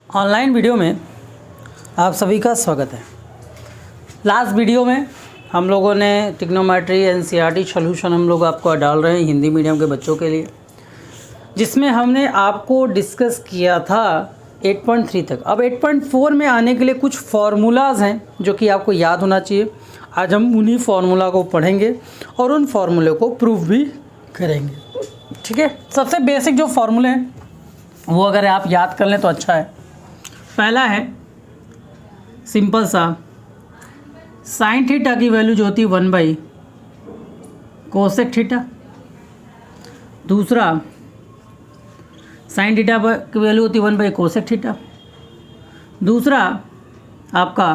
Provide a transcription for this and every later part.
Online video में आप सभी का स्वागत है। लास्ट वीडियो में हम लोगों ने ट्रिग्नोमेट्री एनसीईआरटी सॉल्यूशन हम लोग आपको डाल रहे हैं हिंदी मीडियम के बच्चों के लिए, जिसमें हमने आपको डिस्कस किया था 8.3 तक। अब 8.4 में आने के लिए कुछ फार्मूलाज हैं जो कि आपको याद होना चाहिए। आज हम उन्हीं फार्मूला को पढ़ेंगे और उन फार्मूले को प्रूफ भी करेंगे। ठीक है, सबसे बेसिक जो फार्मूले हैं वो अगर आप याद कर लें तो अच्छा है। पहला है सिंपल सा, साइन थीटा की वैल्यू जो होती है 1 कोसेक थीटा। दूसरा, साइन थीटा की वैल्यू होती है 1 कोसेक थीटा। दूसरा आपका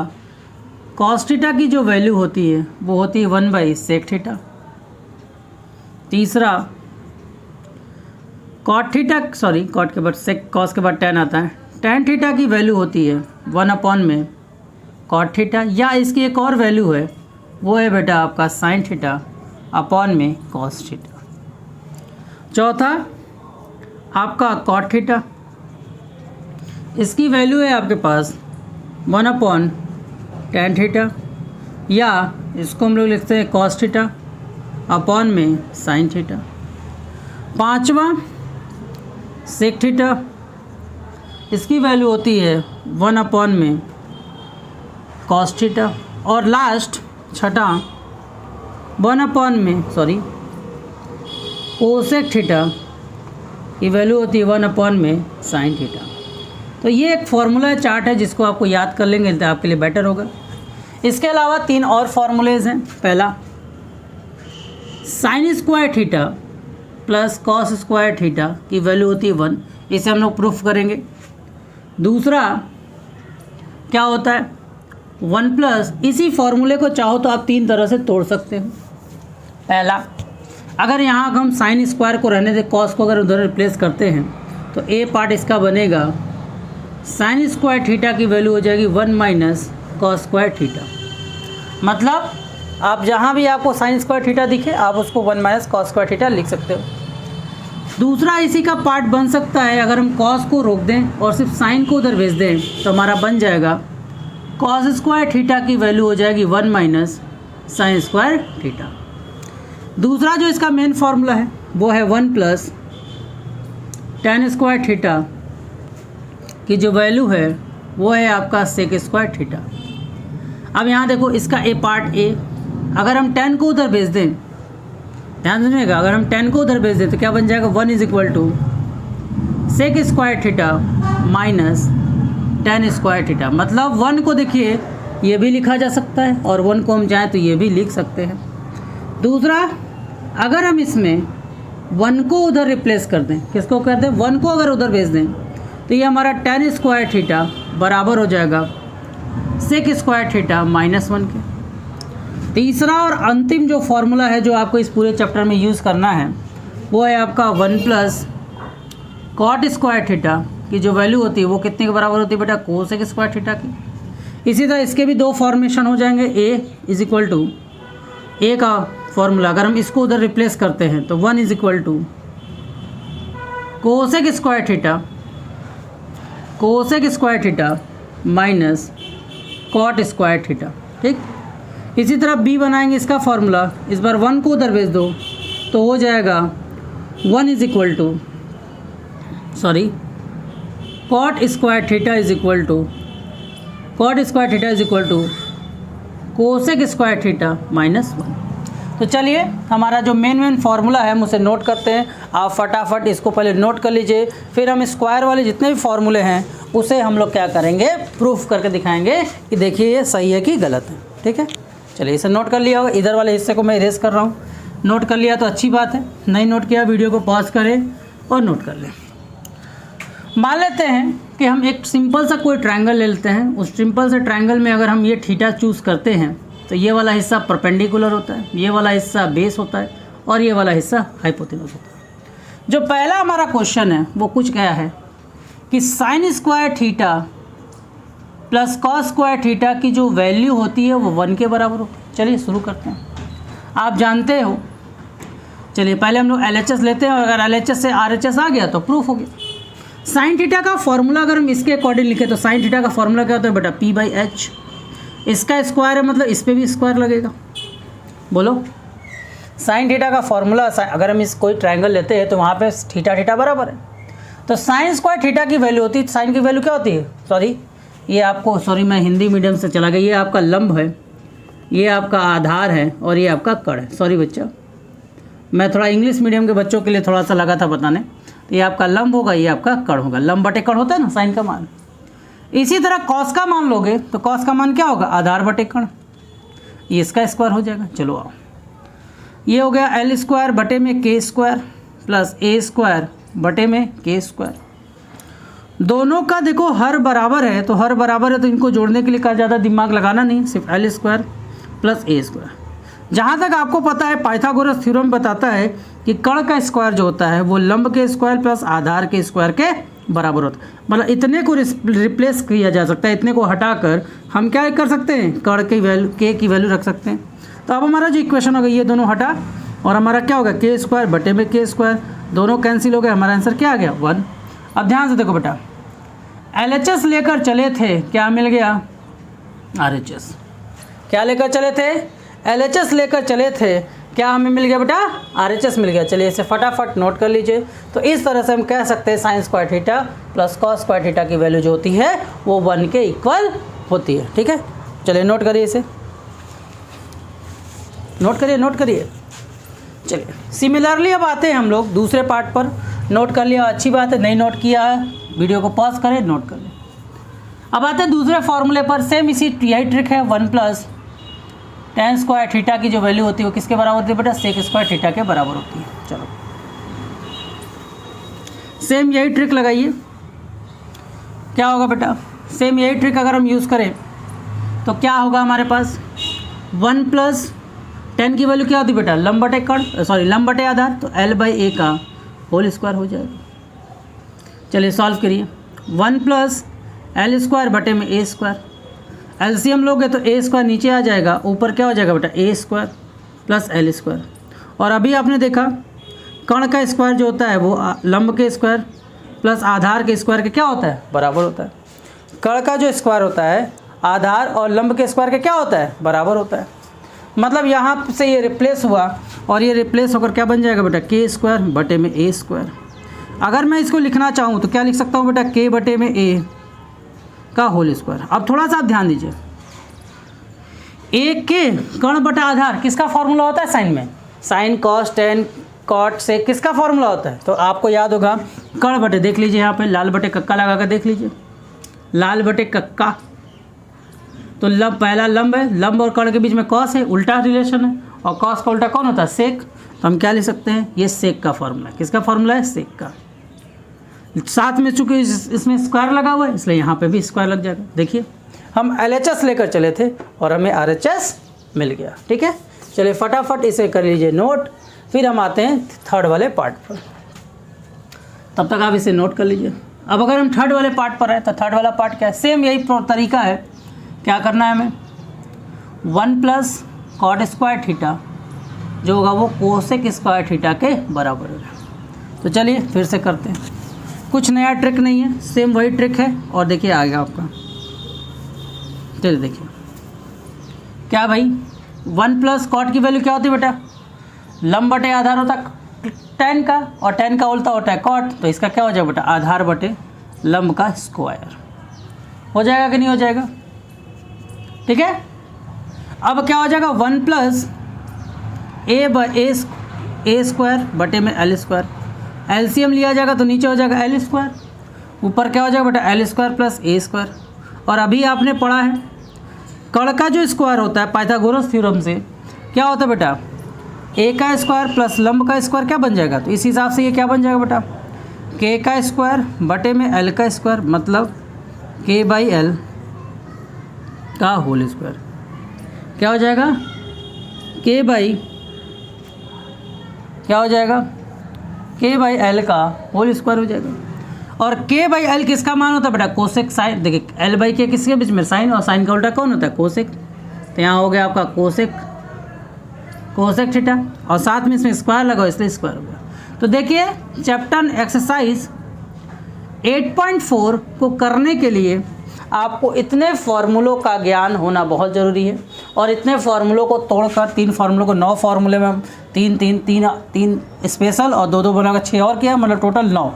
कॉस थीटा की जो वैल्यू होती है वो होती है 1 सेक थीटा। तीसरा कॉट थीटा, सॉरी कॉट के बाद सेक, कॉस के बाद टेन आता है। टेन थीटा की वैल्यू होती है 1 में कॉट थीटा, या इसकी एक और वैल्यू है वो है बेटा आपका साइन थीटा अपॉन में कॉस थीटा। चौथा आपका कॉट थीटा, इसकी वैल्यू है आपके पास 1/tan थीटा, या इसको हम लोग लिखते हैं कॉस थीटा अपॉन में साइन थीटा। पाँचवा सेक थीटा, इसकी वैल्यू होती है 1 में कॉस थीटा। और लास्ट छठा 1 में कोसेक थीटा की वैल्यू होती है 1 में साइन थीटा। तो ये एक फार्मूला चार्ट है जिसको आपको याद कर लेंगे तो आपके लिए बेटर होगा। इसके अलावा 3 और फार्मूलेज हैं। पहला sine square theta plus cos square theta की वैल्यू होती है 1, इसे हम लोग प्रूफ करेंगे। दूसरा क्या होता है 1 प्लस, इसी फॉर्मूले को चाहो तो आप 3 तरह से तोड़ सकते हो। पहला, अगर यहाँ हम साइन स्क्वायर को रहने दें, कॉस को अगर उधर रिप्लेस करते हैं तो ए पार्ट इसका बनेगा साइन स्क्वायर थीटा की वैल्यू हो जाएगी 1 - कॉस स्क्वायर थीटा। मतलब आप जहाँ भी आपको साइन स्क्वायर थीटा दिखे आप उसको 1 - कॉस स्क्वायर थीटा लिख सकते हो। दूसरा इसी का पार्ट बन सकता है, अगर हम कॉस को रोक दें और सिर्फ साइन को उधर भेज दें तो हमारा बन जाएगा कॉस स्क्वायर थीटा की वैल्यू हो जाएगी 1 - साइन स्क्वायर थीटा। दूसरा जो इसका मेन फार्मूला है वो है 1 + tan स्क्वायर थीटा की जो वैल्यू है वो है आपका सेक स्क्वायर थीटा। अब यहाँ देखो, इसका ए पार्ट ए, अगर हम tan को उधर भेज दें, ध्यान सुनिएगा, अगर हम 10 को उधर भेज दें तो क्या बन जाएगा 1 = sec square theta minus tan square theta. मतलब 1 को देखिए ये भी लिखा जा सकता है और 1 को हम चाहें तो ये भी लिख सकते हैं। दूसरा, अगर हम इसमें 1 को उधर रिप्लेस कर दें, किसको कर दें 1 को अगर उधर भेज दें तो ये हमारा tan स्क्वायर थीटा बराबर हो जाएगा सेक स्क्वायर थीटा -1 के। तीसरा और अंतिम जो फार्मूला है जो आपको इस पूरे चैप्टर में यूज़ करना है वो है आपका 1 + कॉट स्क्वायर थीटा की जो वैल्यू होती है वो कितने के बराबर होती है बेटा, कोसेक स्क्वायर थीटा की। इसी तरह इसके भी 2 फॉर्मेशन हो जाएंगे। ए का फॉर्मूला अगर हम इसको उधर रिप्लेस करते हैं तो 1 = cosec square theta minus cot square theta. ठीक, इसी तरह बी बनाएंगे इसका फॉर्मूला, इस बार 1 को उधर भेज दो तो हो जाएगा 1 = cot square theta cosec square theta -1। तो चलिए हमारा जो मेन फार्मूला है हम उसे नोट करते हैं। आप फटाफट इसको पहले नोट कर लीजिए, फिर हम स्क्वायर वाले जितने भी फार्मूले हैं उसे हम लोग क्या करेंगे, प्रूफ करके दिखाएंगे कि देखिए ये सही है कि गलत है। ठीक है, चलिए इसे नोट कर लिया होगा। इधर वाले हिस्से को मैं इरेज कर रहा हूँ। नोट कर लिया तो अच्छी बात है, नहीं नोट किया वीडियो को पॉज करें और नोट कर लें। मान लेते हैं कि हम एक सिंपल सा कोई ट्रायंगल ले लेते हैं। उस सिंपल से ट्रायंगल में अगर हम ये थीटा चूज़ करते हैं तो ये वाला हिस्सा परपेंडिकुलर होता है, ये वाला हिस्सा बेस होता है और ये वाला हिस्सा हाइपोटेन्यूज होता है। जो पहला हमारा क्वेश्चन है वो कुछ क्या है कि sine square theta plus cos square theta की जो वैल्यू होती है वो 1 के बराबर होती है। चलिए शुरू करते हैं। आप जानते हो, चलिए पहले हम लोग LHS लेते हैं और अगर LHS से RHS आ गया तो प्रूफ हो गया। साइन थीटा का फॉर्मूला अगर हम इसके अकॉर्डिंग लिखें तो साइन थीटा का फॉर्मूला क्या होता है बेटा, p/h। इसका स्क्वायर है मतलब इस पर भी स्क्वायर लगेगा। बोलो, साइन थीटा का फॉर्मूला अगर हम इस कोई ट्रायंगल लेते हैं तो वहाँ पे थीटा थीटा बराबर है, तो साइन स्क्वायर थीटा की वैल्यू होती है। साइन की वैल्यू क्या होती है, मैं हिंदी मीडियम से चला गया, ये आपका लंब है, ये आपका आधार है और ये आपका कड़ है। सॉरी बच्चा, मैं थोड़ा इंग्लिश मीडियम के बच्चों के लिए थोड़ा सा लगा था बताने। तो ये आपका लंब होगा, ये आपका कड़ होगा। लंब बटे कड़ होता है ना साइन का मान। इसी तरह कॉस का मान लोगे तो कॉस का मान क्या होगा, आधार बटे कड़, ये इसका स्क्वायर हो जाएगा। चलो आओ, ये हो गया एल स्क्वायर बटे में के स्क्वायर प्लस ए स्क्वायर बटे में के स्क्वायर। दोनों का देखो हर बराबर है, तो हर बराबर है तो इनको जोड़ने के लिए का ज़्यादा दिमाग लगाना नहीं, सिर्फ एल स्क्वायर प्लस ए स्क्वायर। जहाँ तक आपको पता है पाइथागोरस थ्योरम बताता है कि कण का स्क्वायर जो होता है वो लंब के स्क्वायर प्लस आधार के स्क्वायर के बराबर होता है। मतलब इतने को रिप्लेस किया जा सकता है, इतने को हटाकर हम क्या कर सकते हैं, कण की वैल्यू के की वैल्यू रख सकते हैं। तो अब हमारा जो इक्वेशन होगा ये दोनों हटा और हमारा क्या होगा, के स्क्वायर बटे में के स्क्वायर, दोनों कैंसिल हो गए, हमारा आंसर क्या आ गया, 1। अब ध्यान से देखो बेटा, LHS लेकर चले थे, क्या मिल गया, RHS। क्या लेकर चले थे, LHS लेकर चले थे, क्या हमें मिल गया बेटा, RHS मिल गया। चलिए इसे फटाफट नोट कर लीजिए। तो इस तरह से हम कह सकते हैं sine square theta plus cos square theta की वैल्यू जो होती है वो 1 के इक्वल होती है। ठीक है, चलिए नोट करिए, इसे नोट करिए। चलिए सिमिलरली अब आते हैं हम लोग दूसरे पार्ट पर। नोट कर लिया, अच्छी बात है, नहीं नोट किया है वीडियो को पॉज करें, नोट कर लें। अब आते हैं दूसरे फॉर्मूले पर। सेम यही ट्रिक है, 1 प्लस tan स्क्वायर थीटा की जो वैल्यू होती है वो किसके बराबर होती है बेटा, सेक स्क्वायर थीटा के बराबर होती है। चलो सेम यही ट्रिक लगाइए, क्या होगा बेटा, सेम यही ट्रिक अगर हम यूज़ करें तो क्या होगा हमारे पास, 1 प्लस tan की वैल्यू क्या होती है बेटा, लंब बटे कण, लंब बटे आधार, तो L/A का होल स्क्वायर हो जाएगा। चलिए सॉल्व करिए, 1 प्लस L स्क्वायर बटे में A स्क्वायर, एलसीएम लोगे तो A स्क्वायर नीचे आ जाएगा, ऊपर क्या हो जाएगा बेटा, A square plus L square. और अभी आपने देखा कण का स्क्वायर जो होता है वो लंब के स्क्वायर प्लस आधार के स्क्वायर के क्या होता है, बराबर होता है। कण का जो स्क्वायर होता है आधार और लंब के स्क्वायर के क्या होता है, बराबर होता है। मतलब यहाँ से ये रिप्लेस हुआ और ये रिप्लेस होकर क्या बन जाएगा बेटा, के स्क्वायर बटे में A स्क्वायर। अगर मैं इसको लिखना चाहूँ तो क्या लिख सकता हूँ बेटा, के बटे में A का होल स्क्वायर। अब थोड़ा सा आप ध्यान दीजिए, एक के कण बटा आधार किसका फॉर्मूला होता है साइन में, साइन कॉस टेन कॉट से किसका फॉर्मूला होता है, तो आपको याद होगा कण बटे, देख लीजिए यहाँ पे लाल बटे कक्का लगा कर देख लीजिए, लाल बटे कक्का, तो लंब पहला लंब है, लंब और कण के बीच में कॉस है, उल्टा रिलेशन है, और कॉस का उल्टा कौन होता है, सेक। तो हम क्या लिख सकते हैं, ये सेक का फॉर्मूला है। किसका फॉर्मूला है, सेक का। साथ में चूंकि इसमें स्क्वायर लगा हुआ है इसलिए यहाँ पे भी स्क्वायर लग जाएगा। देखिए हम LHS लेकर चले थे और हमें RHS मिल गया। ठीक है, चलिए फटाफट इसे कर लीजिए नोट, फिर हम आते हैं थर्ड वाले पार्ट पर। तब तक आप इसे नोट कर लीजिए। अब अगर हम थर्ड वाले पार्ट पर हैं तो थर्ड वाला पार्ट क्या है, सेम यही तरीका है। क्या करना है हमें, 1 प्लस कॉट स्क्वायर थीटा जो होगा वो कोसेक स्क्वायर थीटा के बराबर होगा। तो चलिए फिर से करते हैं, कुछ नया ट्रिक नहीं है, सेम वही ट्रिक है। और देखिए आ गया आपका, चलिए देखिए क्या भाई, 1 प्लस कॉट की वैल्यू क्या होती है बेटा, लंब बटे आधार होता है टेन का, और टेन का उल्टा होता है कॉट, तो इसका क्या हो जाएगा बेटा, आधार बटे लंब का स्क्वायर। हो जाएगा कि नहीं हो जाएगा, ठीक है। अब क्या हो जाएगा, 1 प्लस ए स्क्वायर बटे में L स्क्वायर, एलसीएम लिया जाएगा तो नीचे हो जाएगा L स्क्वायर, ऊपर क्या हो जाएगा बेटा, L square plus A square. और अभी आपने पढ़ा है कण का जो स्क्वायर होता है पाइथागोरस थ्योरम से क्या होता है बेटा, A का स्क्वायर प्लस लंब का स्क्वायर क्या बन जाएगा, तो इस हिसाब से ये क्या बन जाएगा बेटा, K का स्क्वायर बटे में L का स्क्वायर, मतलब K/L का होल स्क्वायर। क्या हो जाएगा, K/L का होल स्क्वायर हो जाएगा। और K/L किसका मान होता है बेटा, कोसेक साइन। देखिए L/K किसके बीच में, साइन, और साइन का उल्टा कौन होता है, कोसेक। तो यहाँ हो गया आपका कोसेक थीटा, और साथ में इसमें स्क्वायर लगा इसलिए स्क्वायर हो गया। तो देखिए चैप्टर एक्सरसाइज 8.4 को करने के लिए आपको इतने फार्मूलों का ज्ञान होना बहुत ज़रूरी है, और इतने फार्मूलों को तोड़कर 3 फार्मूलों को 9 फार्मूले में 3 स्पेशल और 2 बनाकर 6 और किया, मतलब टोटल 9।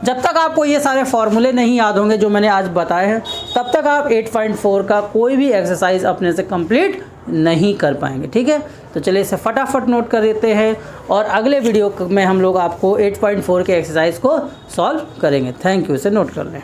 जब तक आपको ये सारे फार्मूले नहीं याद होंगे जो मैंने आज बताए हैं, तब तक आप 8.4 का कोई भी एक्सरसाइज अपने से कंप्लीट नहीं कर पाएंगे। ठीक है, तो चलिए इसे फटाफट नोट कर देते हैं और अगले वीडियो में हम लोग आपको 8.4 के एक्सरसाइज को सॉल्व करेंगे। थैंक यू, इसे नोट कर लें।